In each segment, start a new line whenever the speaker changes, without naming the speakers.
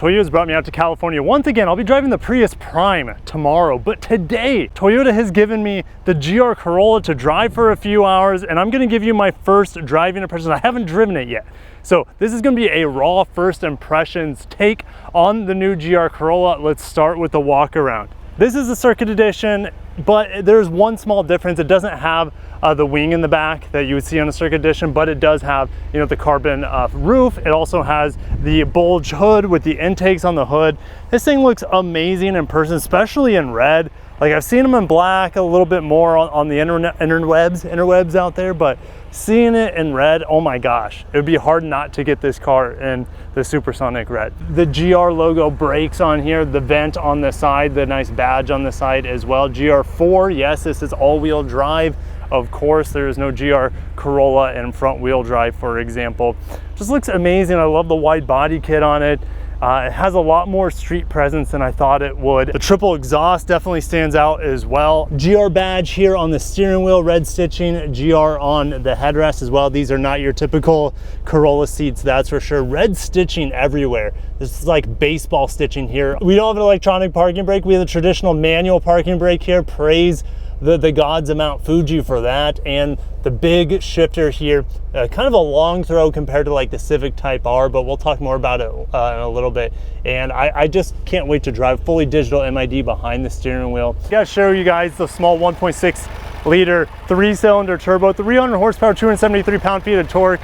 Toyota's brought me out to California. Once again, I'll be driving the Prius Prime tomorrow, but today, Toyota has given me the GR Corolla to drive for a few hours, and I'm gonna give you my first driving impressions. I haven't driven it yet. So this is gonna be a raw first impressions take on the new GR Corolla. Let's start with the walk around. This is a circuit edition, but there's one small difference. It doesn't have the wing in the back that you would see on a circuit edition, but it does have, you know, the carbon roof. It also has the bulge hood with the intakes on the hood. This thing looks amazing in person, especially in red. Like, I've seen them in black a little bit more on the interwebs out there, but seeing it in red, oh my gosh, it would be hard not to get this car in the supersonic red. The GR logo brakes on here, the vent on the side, the nice badge on the side as well. GR4, yes, this is all-wheel drive. Of course, there is no GR Corolla in front wheel drive, for example. Just looks amazing. I love the wide body kit on it. It has a lot more street presence than I thought it would. The triple exhaust definitely stands out as well. GR badge here on the steering wheel, red stitching, GR on the headrest as well. These are not your typical Corolla seats, that's for sure. Red stitching everywhere. This is like baseball stitching here. We don't have an electronic parking brake. We have the traditional manual parking brake here. Praise the gods of Mount Fuji for that. And the big shifter here, kind of a long throw compared to like the Civic Type R, but we'll talk more about it in a little bit. And I just can't wait to drive. Fully digital MID behind the steering wheel. I gotta show you guys the small 1.6 liter 3-cylinder turbo, 300 horsepower, 273 pound-feet of torque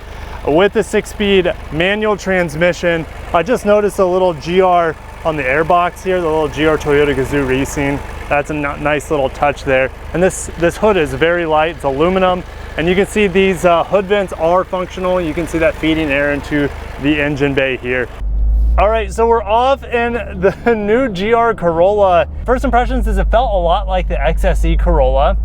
with the 6-speed manual transmission. I just noticed a little GR on the airbox here, the little GR Toyota Gazoo Racing. That's a nice little touch there. And this hood is very light, it's aluminum. And you can see these hood vents are functional. You can see that feeding air into the engine bay here. All right, so we're off in the new GR Corolla. First impressions is it felt a lot like the XSE Corolla,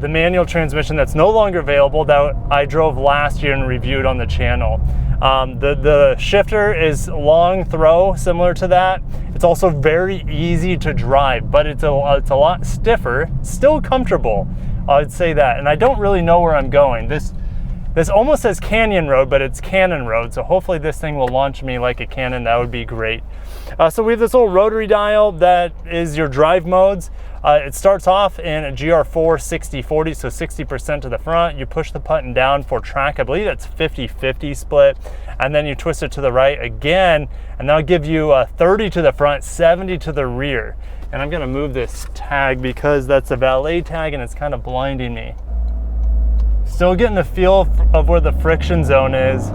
the manual transmission that's no longer available that I drove last year and reviewed on the channel. The shifter is long throw, similar to that. It's also very easy to drive, but it's a lot stiffer, still comfortable. I'd say that. And I don't really know where I'm going. This almost says Canyon Road, but it's Cannon Road. So hopefully this thing will launch me like a cannon. That would be great. So we have this little rotary dial that is your drive modes. It starts off in a GR4 60/40, so 60% to the front. You push the button down for track. I believe that's 50/50 split. And then you twist it to the right again, and that'll give you 30 to the front, 70 to the rear. And I'm gonna move this tag because that's a valet tag and it's kind of blinding me. Still getting the feel of where the friction zone is.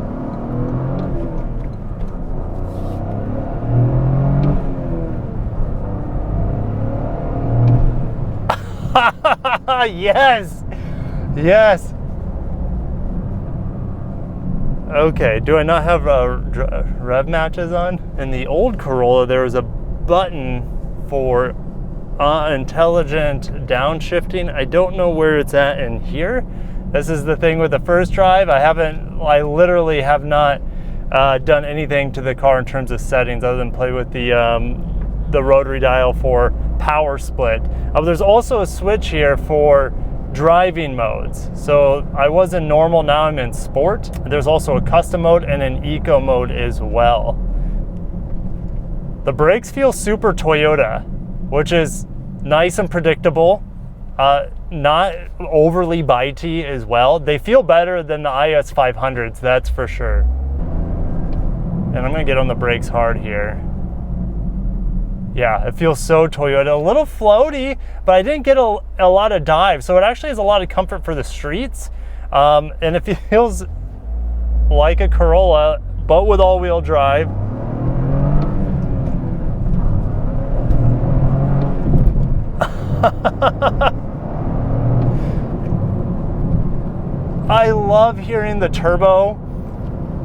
Yes, yes. Okay, do I not have rev matches on? In the old Corolla, there was a button for intelligent downshifting. I don't know where it's at in here. This is the thing with the first drive. I literally have not done anything to the car in terms of settings other than play with the rotary dial for power split. There's also a switch here for driving modes. So I was in normal, now I'm in sport. There's also a custom mode and an eco mode as well. The brakes feel super Toyota, which is nice and predictable. Not overly bitey as well. They feel better than the IS 500s, that's for sure. And I'm gonna get on the brakes hard here. Yeah, it feels so Toyota. A little floaty, but I didn't get a lot of dive, so it actually has a lot of comfort for the streets. And it feels like a Corolla, but with all-wheel drive. I love hearing the turbo.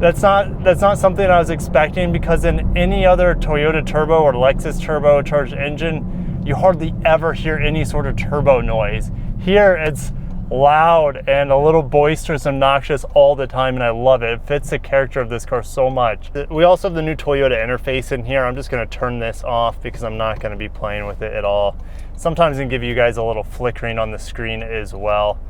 That's not something I was expecting, because in any other Toyota turbo or Lexus turbocharged engine, you hardly ever hear any sort of turbo noise. Here it's loud and a little boisterous and obnoxious all the time, and I love it. It fits the character of this car so much. We also have the new Toyota interface in here. I'm just going to turn this off because I'm not going to be playing with it at all. Sometimes I can give you guys a little flickering on the screen as well.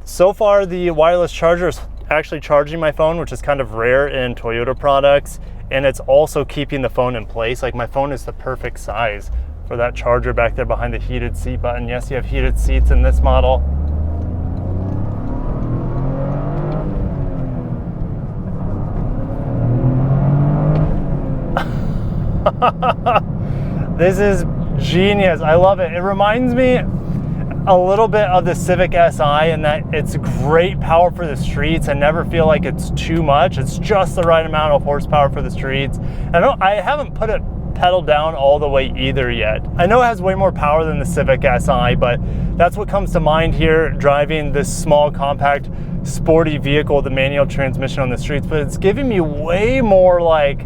So far the wireless charger is actually charging my phone, which is kind of rare in Toyota products, and it's also keeping the phone in place. Like, my phone is the perfect size for that charger back there behind the heated seat button. Yes, you have heated seats in this model. This is genius. I love it. It reminds me a little bit of the Civic Si in that it's great power for the streets. I never feel like it's too much. It's just the right amount of horsepower for the streets. I haven't put it pedal down all the way either yet. I know it has way more power than the Civic Si, but that's what comes to mind here driving this small, compact, sporty vehicle with a manual transmission on the streets. But it's giving me way more like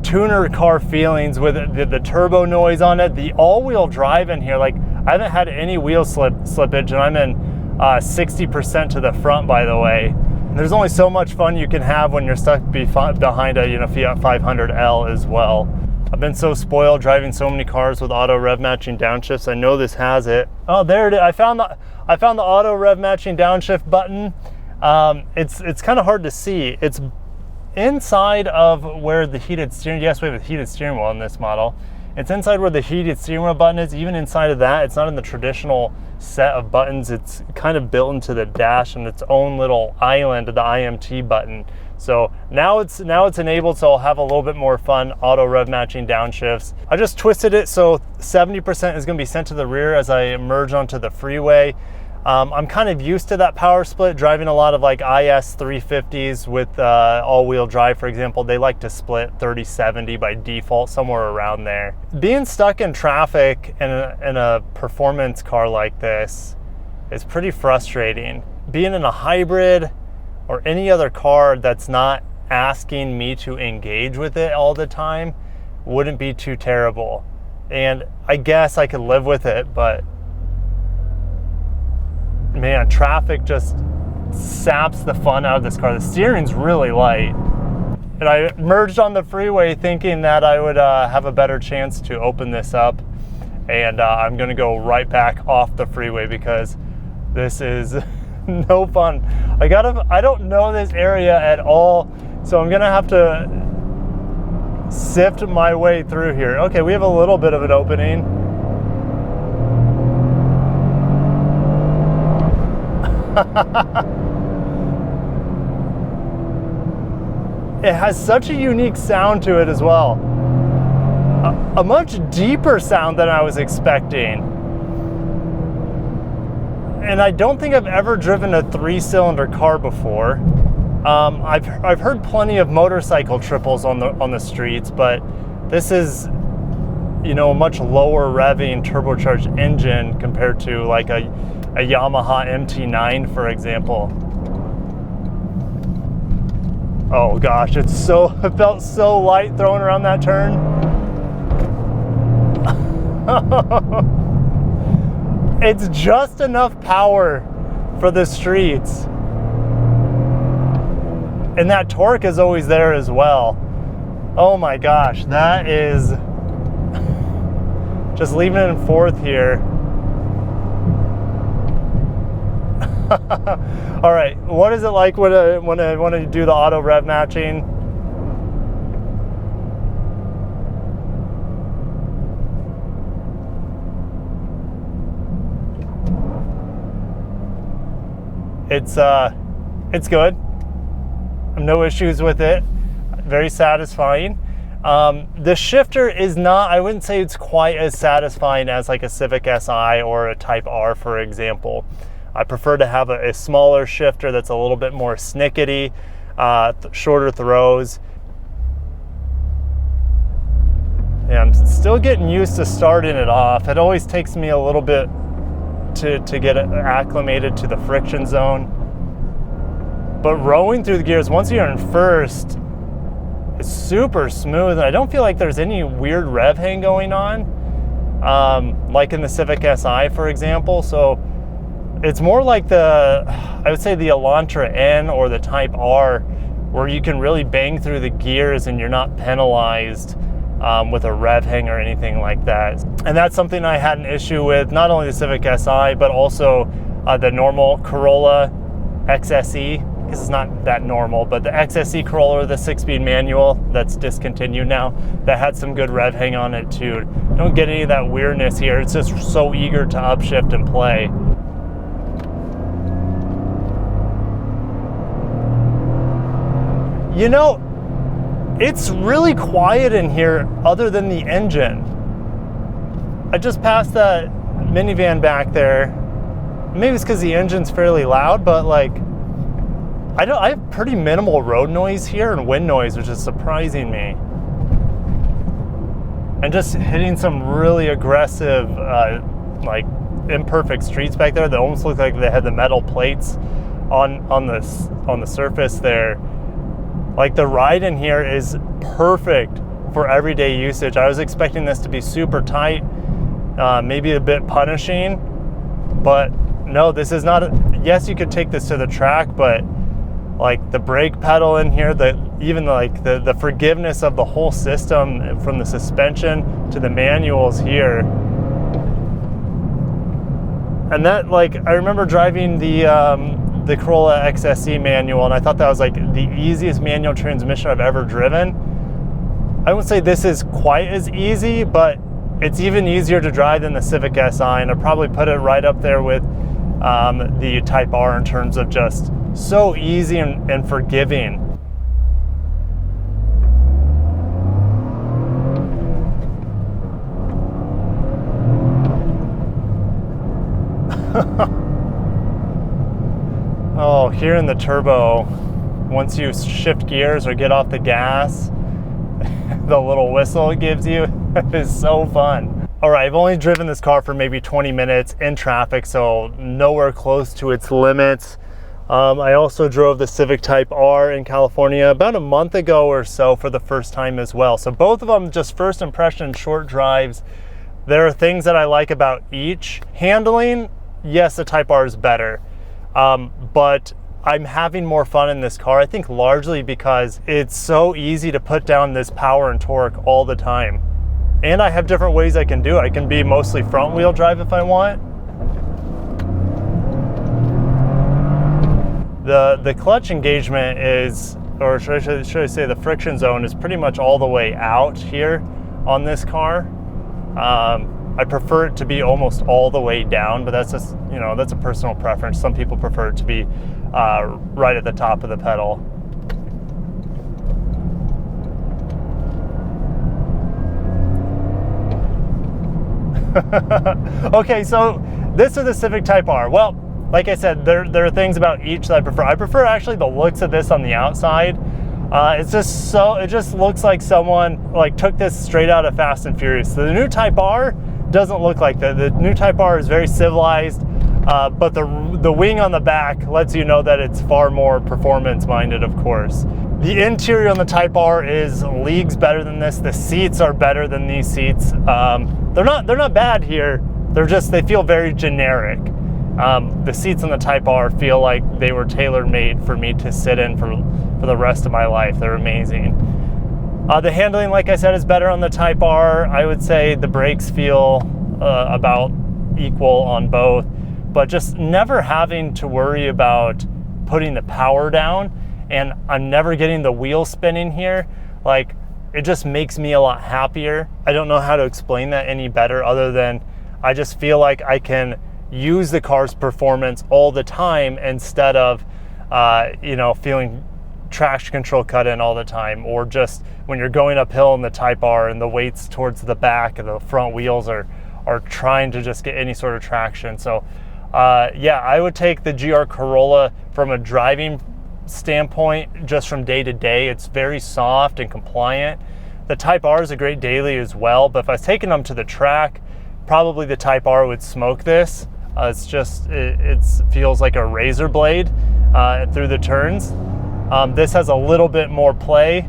tuner car feelings with the turbo noise on it, the all-wheel drive in here. Like, I haven't had any wheel slippage, and I'm in 60% to the front, by the way. And there's only so much fun you can have when you're stuck behind a Fiat 500L as well. I've been so spoiled driving so many cars with auto rev matching downshifts. I know this has it. Oh, there it is. I found the auto rev matching downshift button. It's kind of hard to see. It's inside of where the heated steering, yes, we have a heated steering wheel in this model. It's inside where the heated steering wheel button is. Even inside of that, it's not in the traditional set of buttons. It's kind of built into the dash in its own little island, the IMT button. So now it's enabled, so I'll have a little bit more fun auto rev matching downshifts. I just twisted it so 70% is going to be sent to the rear as I merge onto the freeway. I'm kind of used to that power split, driving a lot of like IS 350s with all-wheel drive, for example. They like to split 30-70 by default, somewhere around there. Being stuck in traffic in a performance car like this is pretty frustrating. Being in a hybrid or any other car that's not asking me to engage with it all the time wouldn't be too terrible. And I guess I could live with it, but man, traffic just saps the fun out of this car. The steering's really light. And I merged on the freeway thinking that I would have a better chance to open this up. And I'm gonna go right back off the freeway because this is no fun. I don't know this area at all, so I'm gonna have to sift my way through here. Okay, we have a little bit of an opening. It has such a unique sound to it as well. A much deeper sound than I was expecting. And I don't think I've ever driven a 3-cylinder car before. I've heard plenty of motorcycle triples on the streets, but this is, you know, a much lower revving turbocharged engine compared to like a Yamaha MT9, for example. Oh gosh, it felt so light throwing around that turn. It's just enough power for the streets. And that torque is always there as well. Oh my gosh, that is just leaving it in fourth here. All right, what is it like when I want to do the auto rev matching? It's good. No issues with it. Very satisfying. The shifter is not, I wouldn't say it's quite as satisfying as like a Civic Si or a Type R, for example. I prefer to have a smaller shifter that's a little bit more snickety, shorter throws. Yeah, I'm still getting used to starting it off. It always takes me a little bit to get acclimated to the friction zone. But rowing through the gears, once you're in first, it's super smooth. And I don't feel like there's any weird rev hang going on, like in the Civic Si, for example. So it's more like I would say the Elantra N or the Type R, where you can really bang through the gears and you're not penalized with a rev hang or anything like that. And that's something I had an issue with, not only the Civic Si, but also the normal Corolla XSE. guess it's not that normal, but the XSE Corolla, the 6-speed manual that's discontinued now, that had some good rev hang on it too. Don't get any of that weirdness here. It's just so eager to upshift and play. You know, it's really quiet in here other than the engine. I just passed that minivan back there. Maybe it's because the engine's fairly loud, but like, I have pretty minimal road noise here and wind noise, which is surprising me. And just hitting some really aggressive, like imperfect streets back there that almost look like they had the metal plates on the surface there. Like the ride in here is perfect for everyday usage. I was expecting this to be super tight, maybe a bit punishing, but no, this is not. Yes, you could take this to the track, but like the brake pedal in here, even like the forgiveness of the whole system from the suspension to the manuals here. And that, like, I remember driving the Corolla XSE manual, and I thought that was like the easiest manual transmission I've ever driven. I wouldn't say this is quite as easy, but it's even easier to drive than the Civic Si, and I'd probably put it right up there with the Type R in terms of just so easy and forgiving. Oh, here in the turbo, once you shift gears or get off the gas, the little whistle it gives you is so fun. All right, I've only driven this car for maybe 20 minutes in traffic, so nowhere close to its limits. I also drove the Civic Type R in California about a month ago or so for the first time as well. So both of them just first impression short drives. There are things that I like about each. Handling, yes, the Type R is better. But I'm having more fun in this car, I think largely because it's so easy to put down this power and torque all the time. And I have different ways I can do it. I can be mostly front wheel drive if I want. The clutch engagement is, or should I say the friction zone is pretty much all the way out here on this car. I prefer it to be almost all the way down, but that's just, you know, that's a personal preference. Some people prefer it to be right at the top of the pedal. Okay, so this is the Civic Type R. Well, like I said, there are things about each that I prefer. I prefer actually the looks of this on the outside. It just looks like someone like took this straight out of Fast and Furious. The new Type R doesn't look like that. The new Type R is very civilized, but the wing on the back lets you know that it's far more performance minded, of course. The interior on the Type R is leagues better than this. The seats are better than these seats. They're not bad here. They feel very generic. The seats on the Type R feel like they were tailor-made for me to sit in for the rest of my life. They're amazing. The handling, like I said, is better on the Type R. I would say the brakes feel about equal on both, but just never having to worry about putting the power down, and I'm never getting the wheel spinning here. Like, it just makes me a lot happier. I don't know how to explain that any better other than I just feel like I can use the car's performance all the time instead of, feeling traction control cut in all the time, or just when you're going uphill in the Type R and the weight's towards the back and the front wheels are trying to just get any sort of traction. So yeah, I would take the GR Corolla from a driving standpoint, just from day to day. It's very soft and compliant. The Type R is a great daily as well, but if I was taking them to the track, probably the Type R would smoke this. It feels like a razor blade through the turns. This has a little bit more play,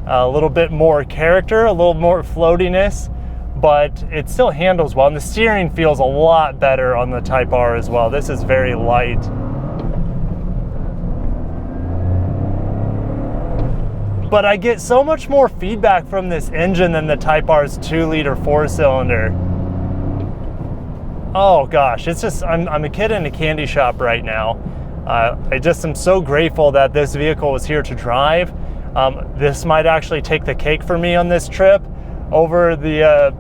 a little bit more character, a little more floatiness, but it still handles well. And the steering feels a lot better on the Type R as well. This is very light. But I get so much more feedback from this engine than the Type R's 2-liter 4-cylinder. Oh gosh, it's just, I'm a kid in a candy shop right now. I just am so grateful that this vehicle was here to drive. This might actually take the cake for me on this trip over the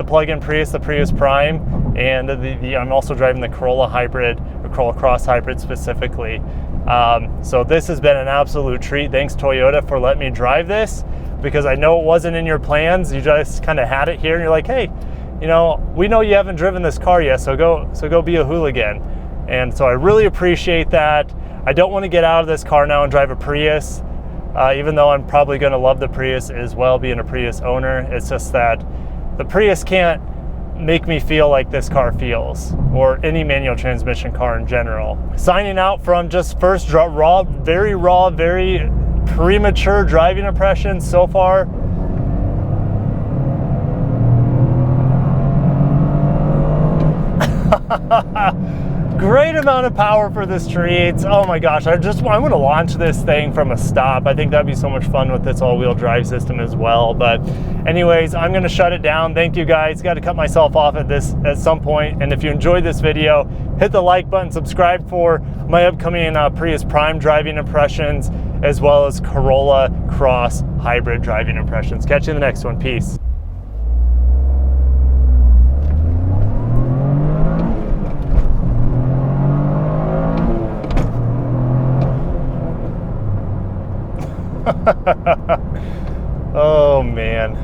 plug-in Prius, the Prius Prime, and I'm also driving the Corolla Hybrid, or Corolla Cross Hybrid specifically. So this has been an absolute treat. Thanks Toyota for letting me drive this, because I know it wasn't in your plans. You just kind of had it here and you're like, hey, you know, we know you haven't driven this car yet, so go be a hooligan. And so I really appreciate that. I don't want to get out of this car now and drive a Prius, even though I'm probably going to love the Prius as well, being a Prius owner. It's just that the Prius can't make me feel like this car feels, or any manual transmission car in general. Signing out from just first very premature driving impressions so far. Great amount of power for the streets. Oh my gosh, I want to launch this thing from a stop. I think that'd be so much fun with this all-wheel drive system as well. But anyways, I'm going to shut it down. Thank you guys. Got to cut myself off at some point. And if you enjoyed this video, hit the like button, subscribe for my upcoming Prius Prime driving impressions, as well as Corolla Cross Hybrid driving impressions. Catch you in the next one. Peace. Oh man.